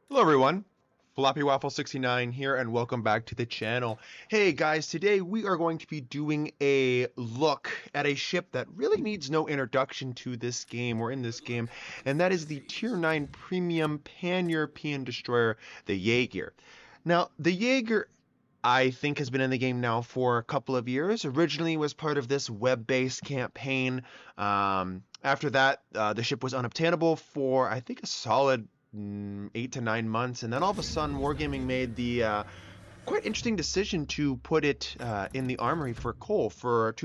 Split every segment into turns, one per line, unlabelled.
Hello everyone, Floppy Waffle 69 here and welcome back to the channel. Hey guys, today we are going to be doing a look at a ship that really needs no introduction to this game or in this game, and that is the Tier 9 Premium Pan-European Destroyer, the Jager. Now, the Jager I think has been in the game now for a couple of years. Originally was part of this web-based campaign. After that, the ship was unobtainable for I think a solid 8 to 9 months, and then all of a sudden, Wargaming made the quite interesting decision to put it in the armory for coal for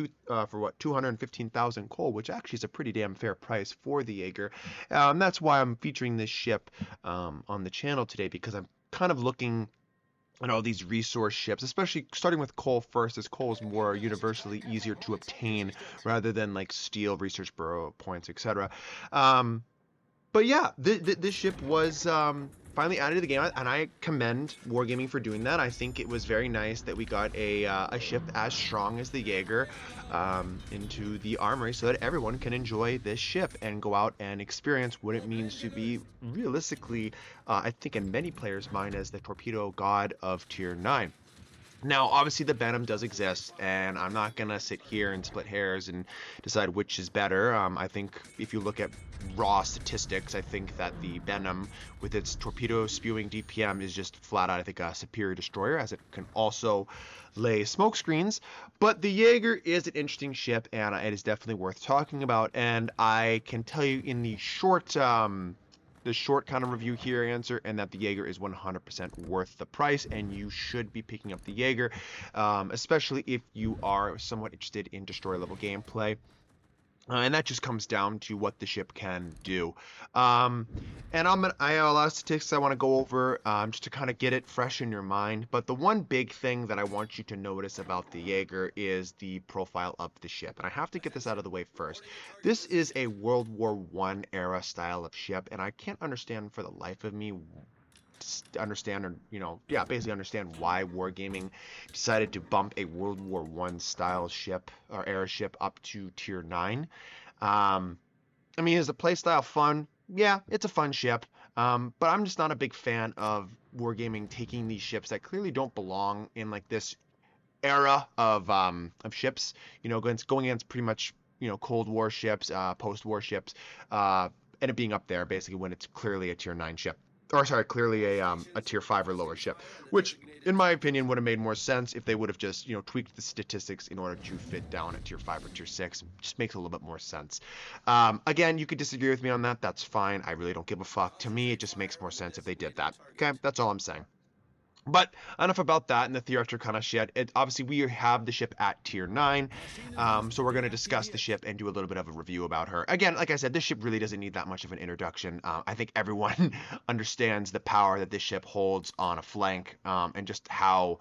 what 215,000 coal, which actually is a pretty damn fair price for the Jaeger. That's why I'm featuring this ship on the channel today, because I'm kind of looking and all these resource ships, especially starting with coal first, as coal is more universally easier to obtain rather than like steel, research bureau points, etc. Um, but yeah, this ship was finally added to the game, and I commend Wargaming for doing that. I think it was very nice that we got a ship as strong as the Jaeger into the armory so that everyone can enjoy this ship and go out and experience what it means to be realistically, I think in many players' mind, as the torpedo god of Tier 9. Now, obviously, the Venom does exist, and I'm not gonna sit here and split hairs and decide which is better. I think if you look at raw statistics, I think that the Venom, with its torpedo spewing DPM, is just flat out, I think, a superior destroyer, as it can also lay smoke screens. But the Jaeger is an interesting ship, and it is definitely worth talking about. And I can tell you in the short kind of review here answer, and that the Jaeger is 100% worth the price, and you should be picking up the Jaeger, especially if you are somewhat interested in destroyer level gameplay. And that just comes down to what the ship can do. And I have a lot of statistics I want to go over just to kind of get it fresh in your mind. But the one big thing that I want you to notice about the Jaeger is the profile of the ship. And I have to get this out of the way first. This is a World War I era style of ship, and I can't understand for the life of me understand, or basically understand why Wargaming decided to bump a World War I style ship or era ship up to Tier 9. I mean, is the playstyle fun? Yeah, it's a fun ship. But I'm just not a big fan of Wargaming taking these ships that clearly don't belong in like this era of ships. Going against pretty much Cold War ships, post-war ships, and it being up there basically when it's clearly a Tier 9 ship. Or sorry, clearly a Tier 5 or lower ship, which in my opinion would have made more sense if they would have just tweaked the statistics in order to fit down at Tier 5 or Tier 6. It just makes a little bit more sense. Again, you could disagree with me on that. That's fine. I really don't give a fuck. To me, it just makes more sense if they did that. Okay, that's all I'm saying. But enough about that and the theater kind of shit. Obviously, we have the ship at Tier 9, so we're going to discuss the ship and do a little bit of a review about her. Again, like I said, this ship really doesn't need that much of an introduction. I think everyone understands the power that this ship holds on a flank, and just how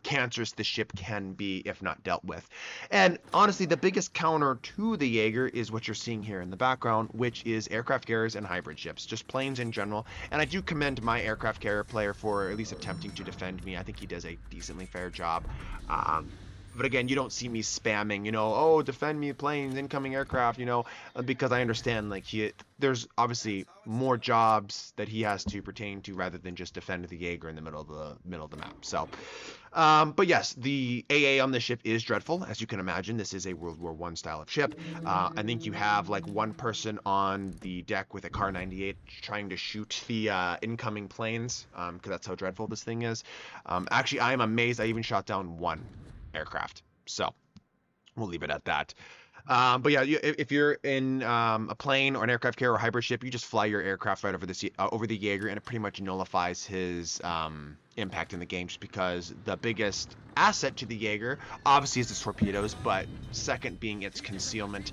cancerous the ship can be if not dealt with. And honestly, the biggest counter to the Jaeger is what you're seeing here in the background, which is aircraft carriers and hybrid ships, just planes in general. And I do commend my aircraft carrier player for at least attempting to defend me. I think he does a decently fair job. But again, you don't see me spamming, oh, defend me, planes, incoming aircraft, because I understand like there's obviously more jobs that he has to pertain to rather than just defend the Jaeger in the middle of the map. So, but yes, the AA on this ship is dreadful, as you can imagine. This is a World War I style of ship. I think you have like one person on the deck with a Kar 98 trying to shoot the incoming planes, because that's how dreadful this thing is. Actually, I am amazed I even shot down one aircraft. So we'll leave it at that. But yeah, if you're in a plane or an aircraft carrier or hybrid ship, you just fly your aircraft right over the Jaeger, and it pretty much nullifies his impact in the game, just because the biggest asset to the Jaeger obviously is its torpedoes, but second being its concealment,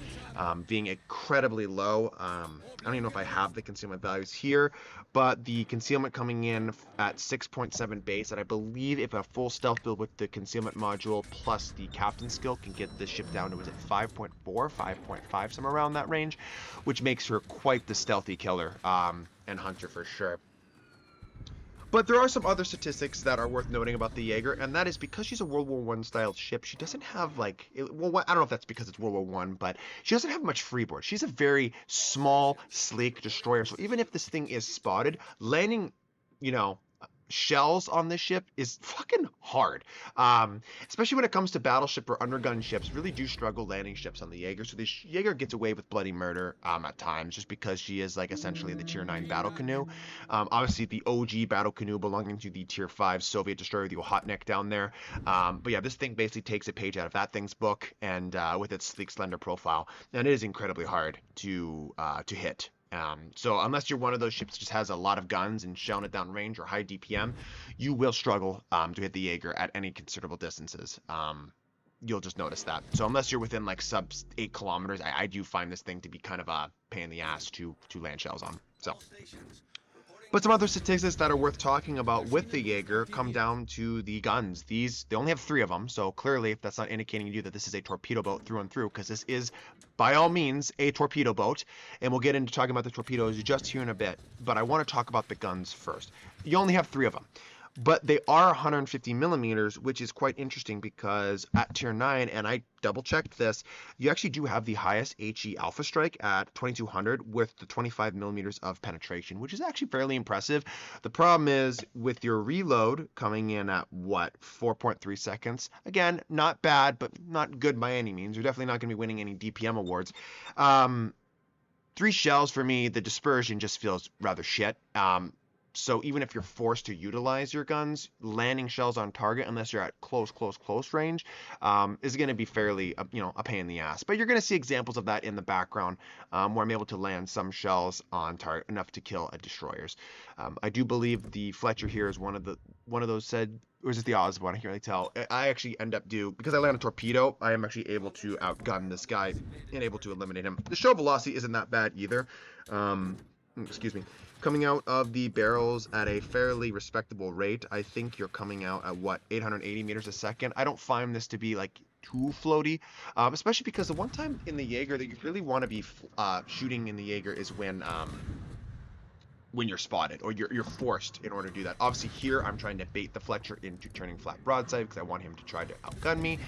being incredibly low. I don't even know if I have the concealment values here, but the concealment coming in at 6.7 base, and I believe if a full stealth build with the concealment module plus the captain skill can get the ship down to, was it 5.4, 5.5, somewhere around that range, which makes her quite the stealthy killer and hunter for sure. But there are some other statistics that are worth noting about the Jaeger, and that is because she's a World War I style ship, she doesn't have like, well, I don't know if that's because it's World War I, but she doesn't have much freeboard. She's a very small, sleek destroyer, so even if this thing is spotted, landing you know, shells on this ship is fucking hard. Especially when it comes to battleship or undergun ships, really do struggle landing ships on the Jaeger. So the Jaeger gets away with bloody murder at times just because she is like essentially the tier 9 battle canoe. Obviously the OG battle canoe belonging to the tier 5 Soviet destroyer, the Ochotnik down there. But yeah, this thing basically takes a page out of that thing's book, and with its sleek, slender profile, and it is incredibly hard to hit. So unless you're one of those ships that just has a lot of guns and shelling it down range or high DPM, you will struggle to hit the Jaeger at any considerable distances. You'll just notice that. So unless you're within like sub 8 kilometers, I do find this thing to be kind of a pain in the ass to land shells on. So. But some other statistics that are worth talking about with the Jaeger come down to the guns. They only have 3 of them, so clearly if that's not indicating to you that this is a torpedo boat through and through, because this is by all means a torpedo boat, and we'll get into talking about the torpedoes just here in a bit, but I want to talk about the guns first. You only have 3 of them, but they are 150 millimeters, which is quite interesting because at tier 9, and I double checked this, you actually do have the highest HE alpha strike at 2200 with the 25 millimeters of penetration, which is actually fairly impressive. The problem is with your reload coming in at what, 4.3 seconds. Again, not bad, but not good by any means. You're definitely not going to be winning any DPM awards. 3 shells for me, the dispersion just feels rather shit. So even if you're forced to utilize your guns, landing shells on target, unless you're at close range, is going to be fairly, a pain in the ass. But you're going to see examples of that in the background, where I'm able to land some shells on target enough to kill destroyers. I do believe the Fletcher here is one of those said, or is it the Osborne? I can't really tell. I actually end up because I land a torpedo, I am actually able to outgun this guy and able to eliminate him. The shell velocity isn't that bad either. Excuse me. Coming out of the barrels at a fairly respectable rate. I think you're coming out at what, 880 meters a second. I don't find this to be like too floaty, especially because the one time in the Jaeger that you really want to be shooting in the Jaeger is when you're spotted or you're forced in order to do that. Obviously here I'm trying to bait the Fletcher into turning flat broadside because I want him to try to outgun me.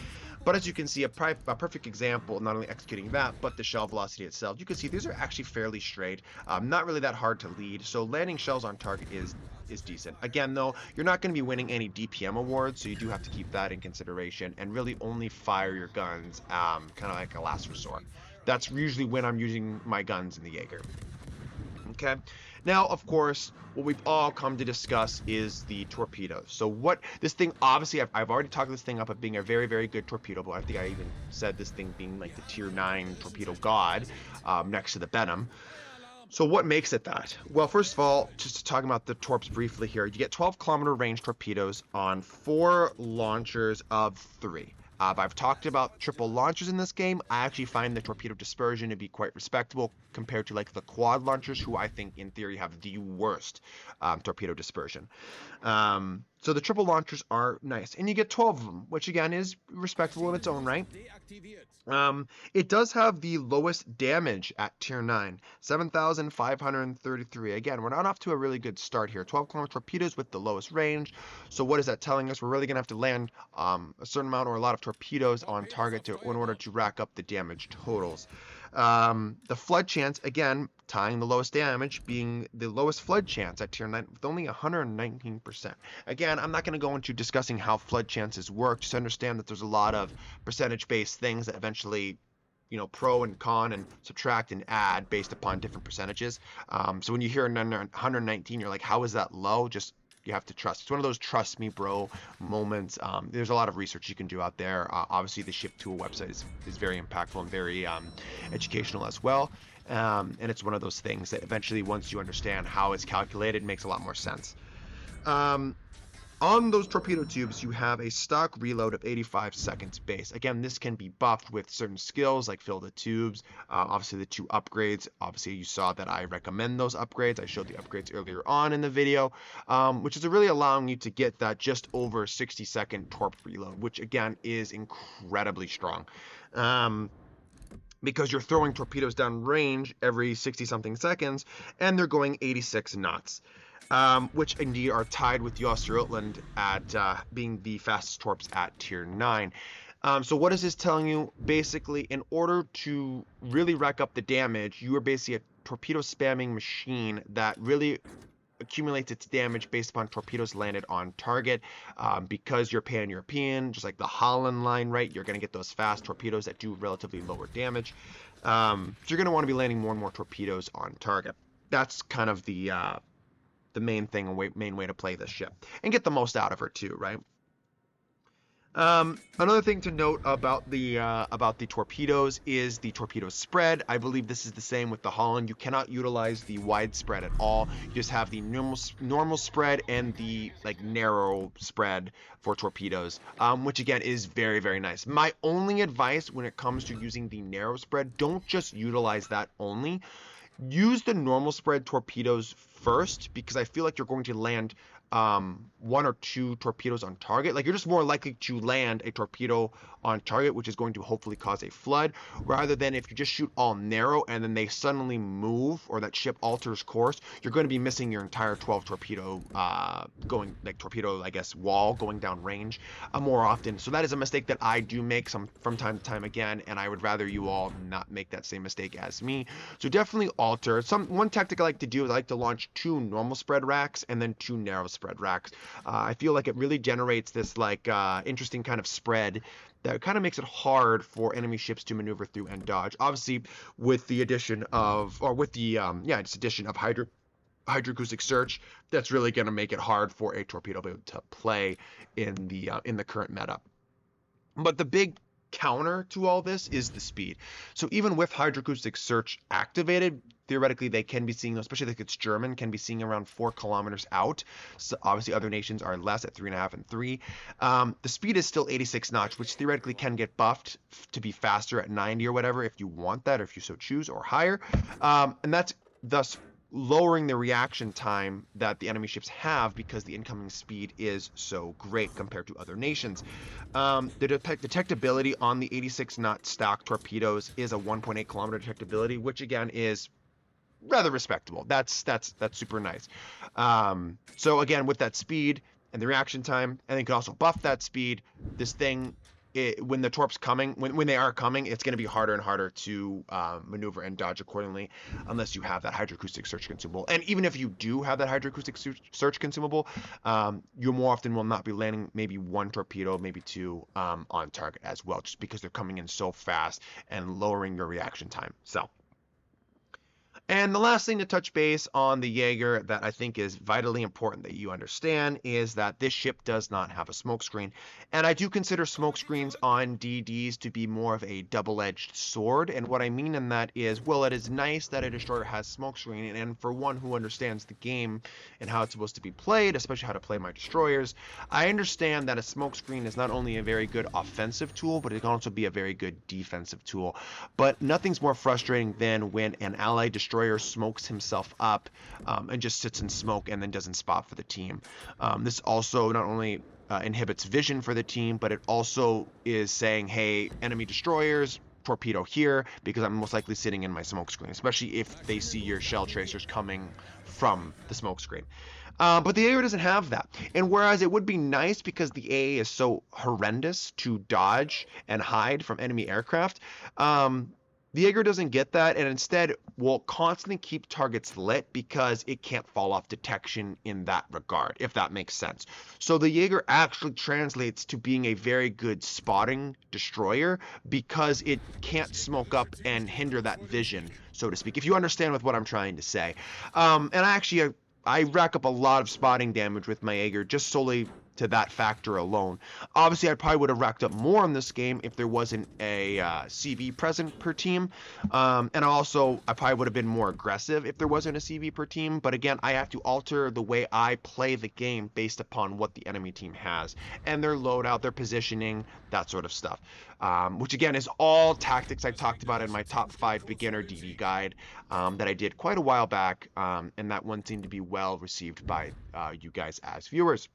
But as you can see, a perfect example, not only executing that, but the shell velocity itself. You can see these are actually fairly straight, not really that hard to lead. So landing shells on target is decent. Again, though, you're not going to be winning any DPM awards, so you do have to keep that in consideration and really only fire your guns kind of like a last resort. That's usually when I'm using my guns in the Jaeger. Okay. Now, of course, what we've all come to discuss is the torpedoes. So what this thing, obviously, I've already talked this thing up as being a very, very good torpedo boat. I think I even said this thing being like the tier 9 torpedo god next to the Benham. So what makes it that? Well, first of all, just to talk about the Torps briefly here, you get 12-kilometer range torpedoes on 4 launchers of 3. I've talked about triple launchers in this game. I actually find the torpedo dispersion to be quite respectable compared to like the quad launchers, who I think in theory have the worst torpedo dispersion. So the triple launchers are nice, and you get 12 of them, which again is respectable in its own right. It does have the lowest damage at tier 9, 7,533. Again, we're not off to a really good start here. 12-kilometer torpedoes with the lowest range. So what is that telling us? We're really going to have to land a certain amount or a lot of torpedoes on target in order to rack up the damage totals. The flood chance, again, tying the lowest damage, being the lowest flood chance at tier 9 with only 119%. Again, I'm not going to go into discussing how flood chances work. Just understand that there's a lot of percentage-based things that eventually, pro and con and subtract and add based upon different percentages. So when you hear 119, you're like, how is that low? Just you have to trust. It's one of those trust me bro moments. There's a lot of research you can do out there. Obviously the Ship Tool website is very impactful and very educational as well. And it's one of those things that eventually once you understand how it's calculated, it makes a lot more sense. On those torpedo tubes, you have a stock reload of 85 seconds base. Again, this can be buffed with certain skills like fill the tubes. Obviously, the 2 upgrades. Obviously, you saw that I recommend those upgrades. I showed the upgrades earlier on in the video, which is really allowing you to get that just over 60-second Torp reload, which again is incredibly strong. Because you're throwing torpedoes down range every 60-something seconds, and they're going 86 knots. Which indeed are tied with the Östergötland at being the fastest torps at tier 9. So what is this telling you? Basically, in order to really rack up the damage, you are basically a torpedo spamming machine that really accumulates its damage based upon torpedoes landed on target. Because you're pan-European, just like the Holland line, right? You're going to get those fast torpedoes that do relatively lower damage. So you're going to want to be landing more and more torpedoes on target. That's kind of the main thing, main way to play this ship, and get the most out of her too, right? Another thing to note about the torpedoes is the torpedo spread. I believe this is the same with the Holland. You cannot utilize the wide spread at all. You just have the normal spread and the like narrow spread for torpedoes, which again is very, very nice. My only advice when it comes to using the narrow spread, don't just utilize that only. Use the normal spread torpedoes first, because I feel like you're going to land one or two torpedoes on target. Like, you're just more likely to land a torpedo on target, which is going to hopefully cause a flood, rather than if you just shoot all narrow and then they suddenly move or that ship alters course, you're going to be missing your entire 12 torpedo I guess, wall going down range more often. So that is a mistake that I do make from time to time again, and I would rather you all not make that same mistake as me. So definitely alter. One tactic I like to do is I like to launch 2 normal spread racks and then 2 narrow spread racks. I feel like it really generates this interesting kind of spread that kind of makes it hard for enemy ships to maneuver through and dodge. Obviously, with the addition of hydroacoustic search, that's really going to make it hard for a torpedo to play in the current meta. But the big counter to all this is the speed. So even with hydroacoustic search activated, theoretically they can be seeing, especially if it's German, can be seeing around 4 kilometers out. So obviously other nations are less at 3.5 and 3. The speed is still 86 knots, which theoretically can get buffed to be faster at 90 or whatever if you want that, or if you so choose, or higher. And that's thus lowering the reaction time that the enemy ships have, because the incoming speed is so great compared to other nations. The detectability on the 86 knot stock torpedoes is a 1.8 kilometer detectability, which again is rather respectable. That's super nice. So again, with that speed and the reaction time, and then you can also buff that speed, this thing, when the Torp's coming, when they are coming, it's going to be harder and harder to maneuver and dodge accordingly, unless you have that hydroacoustic search consumable. And even if you do have that hydroacoustic search consumable, you more often will not be landing maybe 1 torpedo, maybe 2 on target as well, just because they're coming in so fast and lowering your reaction time. So. And the last thing to touch base on the Jager that I think is vitally important that you understand is that this ship does not have a smokescreen. And I do consider smokescreens on DDs to be more of a double-edged sword. And what I mean in that is, well, it is nice that a destroyer has smokescreen, and for one who understands the game and how it's supposed to be played, especially how to play my destroyers, I understand that a smokescreen is not only a very good offensive tool, but it can also be a very good defensive tool. But nothing's more frustrating than when an allied destroyer smokes himself up and just sits in smoke and then doesn't spot for the team. This also not only inhibits vision for the team, but it also is saying, hey, enemy destroyers, torpedo here, because I'm most likely sitting in my smoke screen, especially if they see your shell tracers coming from the smoke screen. But the Jager doesn't have that. And whereas it would be nice because the AA is so horrendous to dodge and hide from enemy aircraft, the Jager doesn't get that, and instead will constantly keep targets lit because it can't fall off detection in that regard, if that makes sense. So the Jager actually translates to being a very good spotting destroyer because it can't smoke up and hinder that vision, so to speak, if you understand with what I'm trying to say. And I rack up a lot of spotting damage with my Jager just solely to that factor alone. Obviously, I probably would have racked up more in this game if there wasn't a CV present per team. And also, I probably would have been more aggressive if there wasn't a CV per team. But again, I have to alter the way I play the game based upon what the enemy team has and their loadout, their positioning, that sort of stuff. Which again is all tactics I talked about in my top 5 beginner DD guide that I did quite a while back. And that one seemed to be well received by you guys as viewers.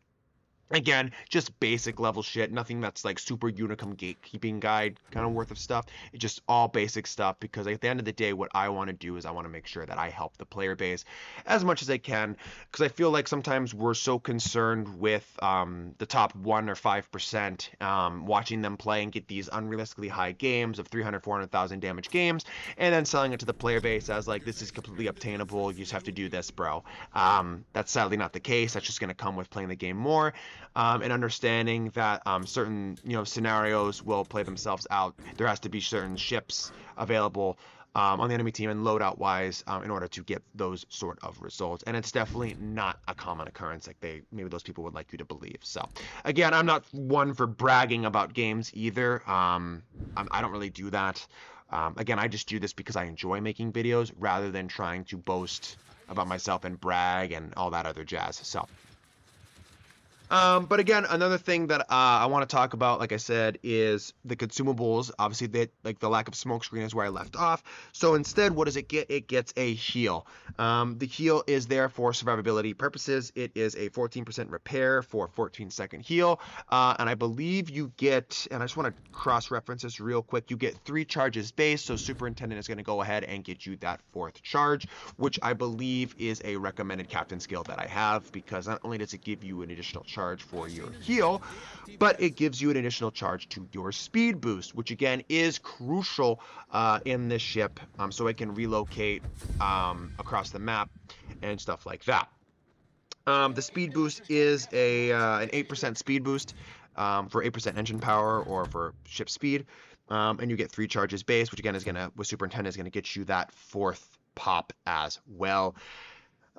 Again, just basic level shit, nothing that's like super Unicum gatekeeping guide kind of worth of stuff. It's just all basic stuff because at the end of the day, what I want to do is I want to make sure that I help the player base as much as I can because I feel like sometimes we're so concerned with the top 1 or 5%, watching them play and get these unrealistically high games of 300, 400,000 damage games, and then selling it to the player base as like, this is completely obtainable, you just have to do this, bro. That's sadly not the case. That's just going to come with playing the game more. And understanding that certain scenarios will play themselves out. There has to be certain ships available on the enemy team and loadout wise in order to get those sort of results. And it's definitely not a common occurrence like maybe those people would like you to believe. So again, I'm not one for bragging about games either. I don't really do that. Again, I just do this because I enjoy making videos rather than trying to boast about myself and brag and all that other jazz. So but again, another thing that I want to talk about, like I said, is the consumables. Obviously, like the lack of smoke screen is where I left off. So instead, what does it get? It gets a heal. The heal is there for survivability purposes. It is a 14% repair for 14-second heal. And I believe you get, and I just want to cross-reference this real quick, you get 3 charges base. So Superintendent is going to go ahead and get you that 4th charge, which I believe is a recommended captain skill that I have, because not only does it give you an additional charge for your heal, but it gives you an additional charge to your speed boost, which again is crucial in this ship, so it can relocate across the map and stuff like that. The speed boost is an 8% speed boost for 8% engine power or for ship speed, and you get 3 charges base, which again is gonna, with Superintendent, is gonna get you that 4th pop as well.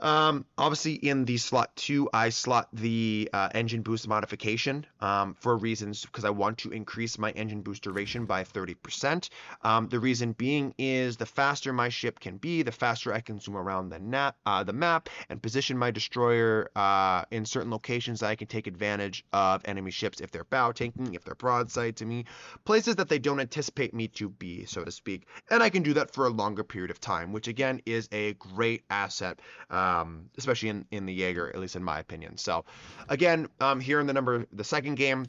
Obviously in the slot 2, I slot the engine boost modification for reasons because I want to increase my engine boost duration by 30%. The reason being is the faster my ship can be, the faster I can zoom around the map and position my destroyer in certain locations that I can take advantage of enemy ships if they're bow tanking, if they're broadside to me, places that they don't anticipate me to be, so to speak. And I can do that for a longer period of time, which again is a great asset. Especially in the Jaeger, at least in my opinion. So again, here in the second game,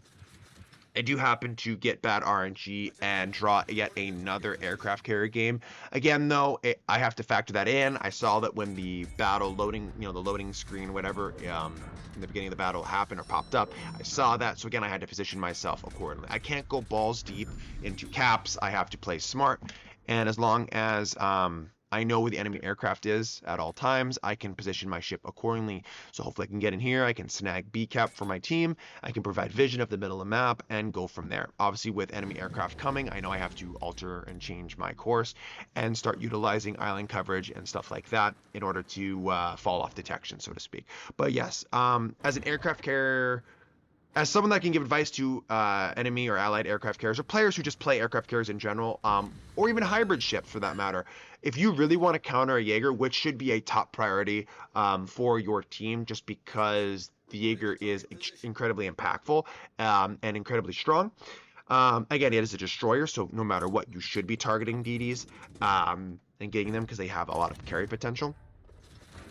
I do happen to get bad RNG and draw yet another aircraft carrier game. Again, though, I have to factor that in. I saw that when the battle loading, the loading screen, whatever, in the beginning of the battle happened or popped up, I saw that. So again, I had to position myself accordingly. I can't go balls deep into caps. I have to play smart. And as long as I know where the enemy aircraft is at all times, I can position my ship accordingly. So hopefully I can get in here, I can snag B cap for my team, I can provide vision of the middle of the map, and go from there. Obviously with enemy aircraft coming, I know I have to alter and change my course and start utilizing island coverage and stuff like that in order to fall off detection, so to speak. But yes, as an aircraft carrier, as someone that can give advice to enemy or allied aircraft carriers, or players who just play aircraft carriers in general, or even hybrid ships for that matter, if you really want to counter a Jaeger, which should be a top priority for your team, just because the Jaeger is incredibly impactful and incredibly strong. Again, it is a destroyer, so no matter what, you should be targeting DDs and getting them because they have a lot of carry potential.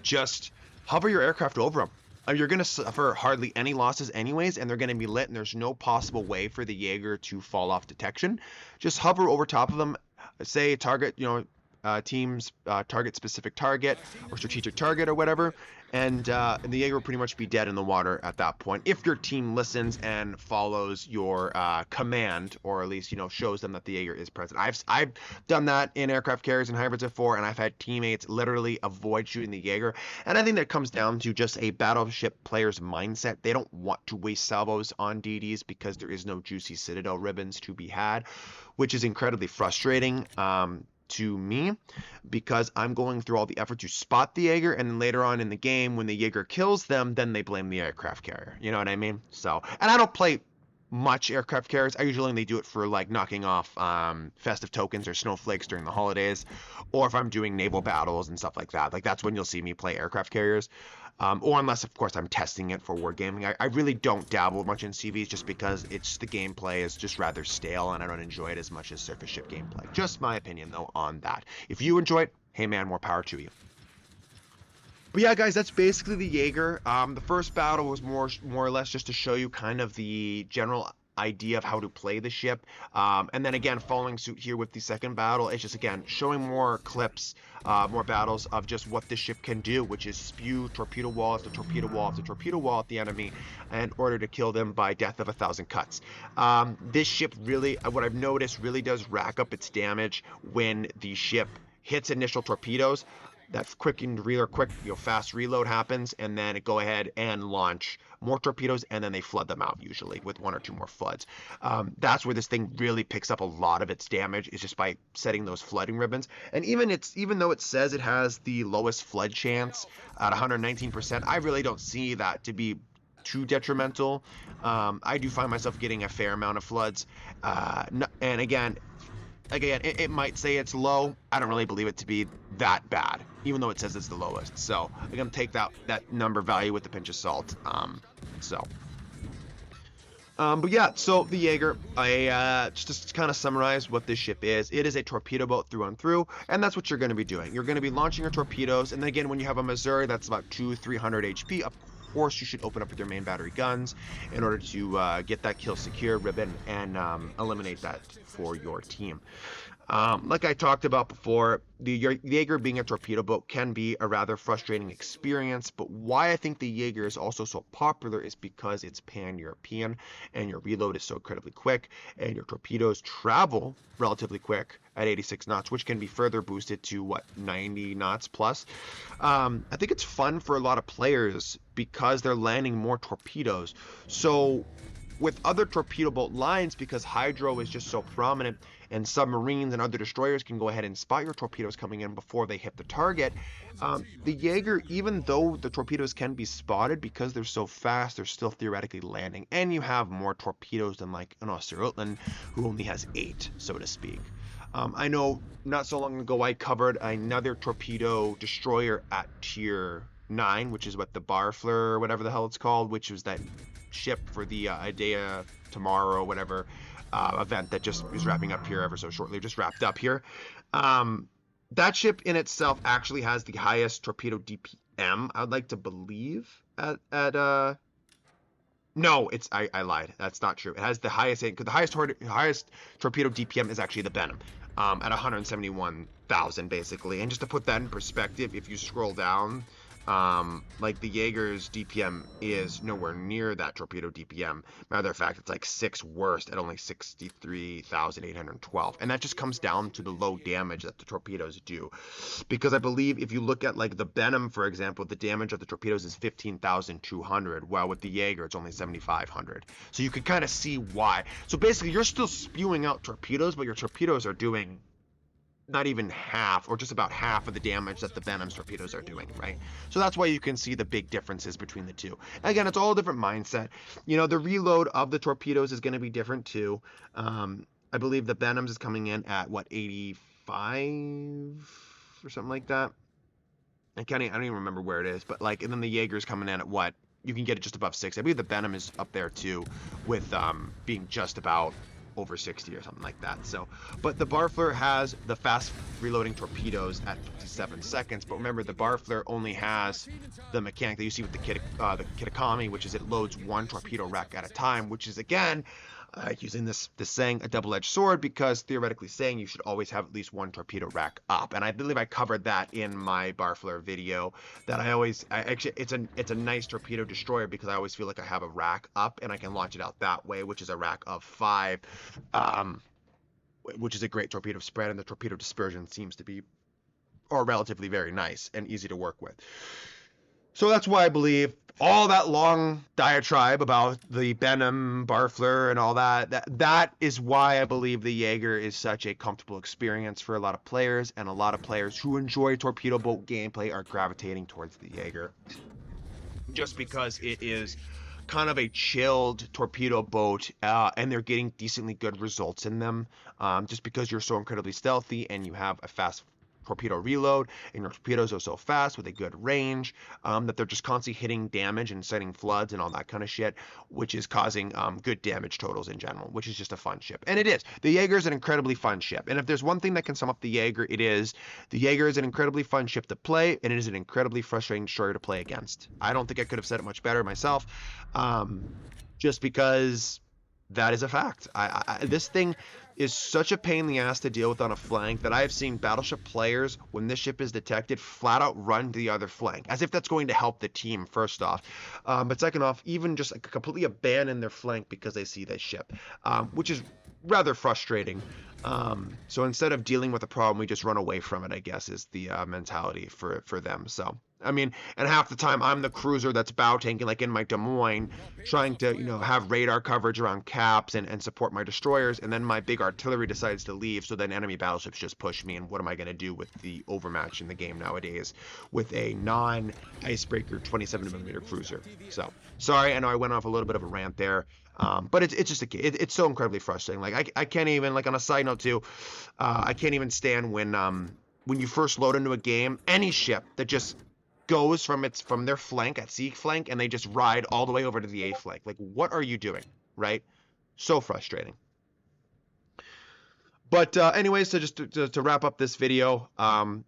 Just hover your aircraft over them. You're going to suffer hardly any losses anyways, and they're going to be lit, and there's no possible way for the Jaeger to fall off detection. Just hover over top of them, say target, teams target specific target or strategic target or whatever, and the Jaeger will pretty much be dead in the water at that point if your team listens and follows your command, or at least shows them that the Jaeger is present. I've done that in aircraft carriers and hybrids before, and I've had teammates literally avoid shooting the Jaeger, and I think that comes down to just a battleship player's mindset. They don't want to waste salvos on DDs because there is no juicy Citadel ribbons to be had, which is incredibly frustrating to me, because I'm going through all the effort to spot the Jaeger, and then later on in the game when the Jaeger kills them, then they blame the aircraft carrier. You know what I mean? So, and I don't play much aircraft carriers. I usually only do it for like knocking off festive tokens or snowflakes during the holidays, or if I'm doing naval battles and stuff like that. Like that's when you'll see me play aircraft carriers. Or unless, of course, I'm testing it for wargaming. I really don't dabble much in CVs just because the gameplay is just rather stale and I don't enjoy it as much as surface ship gameplay. Just my opinion, though, on that. If you enjoy it, hey man, more power to you. But yeah, guys, that's basically the Jaeger. The first battle was more or less just to show you kind of the general idea of how to play the ship. And then again, following suit here with the second battle, it's just again showing more clips, more battles of just what this ship can do, which is spew torpedo wall after torpedo wall after torpedo wall at the enemy in order to kill them by death of 1,000 cuts. This ship really, what I've noticed, really does rack up its damage when the ship hits initial torpedoes. That quick and quick, fast reload happens, and then it go ahead and launch more torpedoes, and then they flood them out usually with one or two more floods. That's where this thing really picks up a lot of its damage, is just by setting those flooding ribbons. And even though it says it has the lowest flood chance at 119%, I really don't see that to be too detrimental. I do find myself getting a fair amount of floods, and again, it might say it's low. I don't really believe it to be that bad, even though it says it's the lowest. So I'm gonna take that number value with a pinch of salt. But yeah, so the Jaeger, just to kind of summarize what this ship is, it is a torpedo boat through and through, and that's what you're going to be doing. You're going to be launching your torpedoes, and then again, when you have a Missouri that's about 200-300 HP, of course you should open up with your main battery guns in order to get that kill secure ribbon and eliminate that for your team. Like I talked about before, the Jaeger being a torpedo boat can be a rather frustrating experience, but why I think the Jaeger is also so popular is because it's pan-European, and your reload is so incredibly quick, and your torpedoes travel relatively quick at 86 knots, which can be further boosted to, 90 knots plus. I think it's fun for a lot of players because they're landing more torpedoes. So with other torpedo boat lines, because hydro is just so prominent and submarines and other destroyers can go ahead and spot your torpedoes coming in before they hit the target, the Jaeger, even though the torpedoes can be spotted, because they're so fast, they're still theoretically landing, and you have more torpedoes than like an Östergötland, who only has 8, so to speak. I know not so long ago I covered another torpedo destroyer at tier 9, which is what the Barfleur or whatever the hell it's called, which was that ship for the Idea Tomorrow, whatever event that just is wrapping up here ever so shortly, just wrapped up here. That ship in itself actually has the highest torpedo DPM, I would like to believe, at no, I lied. That's not true. It has the highest, because the highest torpedo DPM is actually the Benham, at 171,000 basically. And just to put that in perspective, if you scroll down, like the Jaeger's DPM is nowhere near that torpedo DPM. Matter of fact, it's like 6th worst at only 63,812. And that just comes down to the low damage that the torpedoes do. Because I believe if you look at like the Benham, for example, the damage of the torpedoes is 15,200, while with the Jaeger, it's only 7,500. So you can kind of see why. So basically, you're still spewing out torpedoes, but your torpedoes are doing not even half, or just about half of the damage that the Benham's torpedoes are doing, right? So that's why you can see the big differences between the two. Again, it's all a different mindset. The reload of the torpedoes is going to be different too. I believe the Benham's is coming in at, 85 or something like that? I don't even remember where it is, but and then the Jaeger's coming in at what? You can get it just above 6. I believe the Benham is up there too, with being just about over 60 or something like that. So, but the Barfleur has the fast reloading torpedoes at 57 seconds. But remember, the Barfleur only has the mechanic that you see with the Kitakami, which is it loads 1 torpedo rack at a time, which is again using this saying, a double-edged sword, because theoretically saying you should always have at least 1 torpedo rack up. And I believe I covered that in my Barfleur video, that actually it's a nice torpedo destroyer, because I always feel like I have a rack up and I can launch it out that way, which is a rack of 5, which is a great torpedo spread, and the torpedo dispersion seems to be relatively very nice and easy to work with. So that's why I believe all that long diatribe about the Benham, Barfleur, and all that is why I believe the Jaeger is such a comfortable experience for a lot of players, and a lot of players who enjoy torpedo boat gameplay are gravitating towards the Jaeger, just because it is kind of a chilled torpedo boat, and they're getting decently good results in them, just because you're so incredibly stealthy and you have a fast torpedo reload, and your torpedoes are so fast with a good range that they're just constantly hitting damage and setting floods and all that kind of shit, which is causing good damage totals in general, which is just a fun ship. And it is. The Jaeger is an incredibly fun ship. And if there's one thing that can sum up the Jaeger, it is the Jaeger is an incredibly fun ship to play, and it is an incredibly frustrating destroyer to play against. I don't think I could have said it much better myself, just because that is a fact. This thing is such a pain in the ass to deal with on a flank that I have seen battleship players, when this ship is detected, flat out run to the other flank, as if that's going to help the team, first off. But second off, even just like completely abandon their flank because they see this ship, which is rather frustrating. So instead of dealing with the problem, we just run away from it, I guess, is the mentality for them. So I mean, and half the time I'm the cruiser that's bow tanking, like in my Des Moines, trying to, have radar coverage around caps and support my destroyers, and then my big artillery decides to leave, so then enemy battleships just push me, and what am I going to do with the overmatch in the game nowadays with a non-icebreaker 27mm cruiser? So, sorry, I know I went off a little bit of a rant there, but it's just it's so incredibly frustrating. Like, I can't even, like, on a side note too, I can't even stand when you first load into a game, any ship that just goes from their flank at C flank and they just ride all the way over to the A flank. Like, what are you doing, right? So frustrating. But anyways, so just to wrap up this video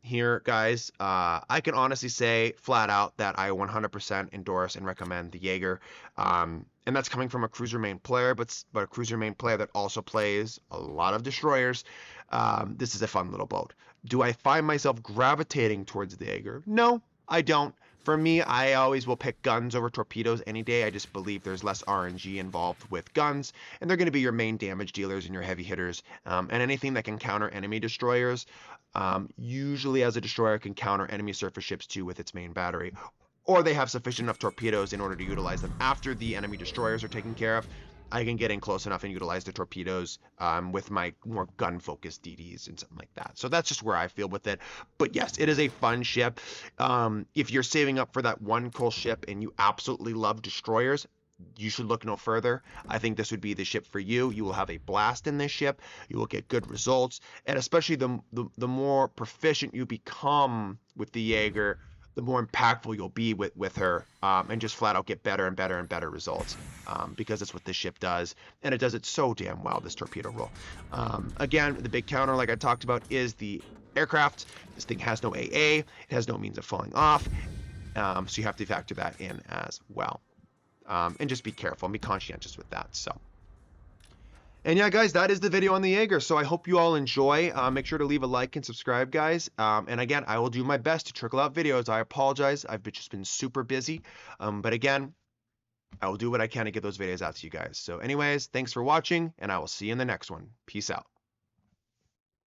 here, guys, I can honestly say flat out that I 100% endorse and recommend the Jaeger. And that's coming from a cruiser main player, but a cruiser main player that also plays a lot of destroyers. This is a fun little boat. Do I find myself gravitating towards the Jaeger? No, I don't. For me, I always will pick guns over torpedoes any day. I just believe there's less RNG involved with guns, and they're going to be your main damage dealers and your heavy hitters. And anything that can counter enemy destroyers, usually as a destroyer can counter enemy surface ships too with its main battery. Or they have sufficient enough torpedoes in order to utilize them after the enemy destroyers are taken care of. I can get in close enough and utilize the torpedoes with my more gun-focused DDs and something like that. So that's just where I feel with it. But yes, it is a fun ship. If you're saving up for that one cool ship and you absolutely love destroyers, you should look no further. I think this would be the ship for you. You will have a blast in this ship. You will get good results. And especially the more proficient you become with the Jaeger, the more impactful you'll be with her, and just flat out get better and better and better results, because that's what this ship does, and it does it so damn well, this torpedo roll. Again, the big counter, like I talked about, is the aircraft. This thing has no AA, it has no means of falling off, so you have to factor that in as well, and just be careful and be conscientious with that. So. And yeah, guys, that is the video on the Jaeger. So I hope you all enjoy. Make sure to leave a like and subscribe, guys. And again, I will do my best to trickle out videos. I apologize. I've just been super busy. But again, I will do what I can to get those videos out to you guys. So anyways, thanks for watching, and I will see you in the next one. Peace out.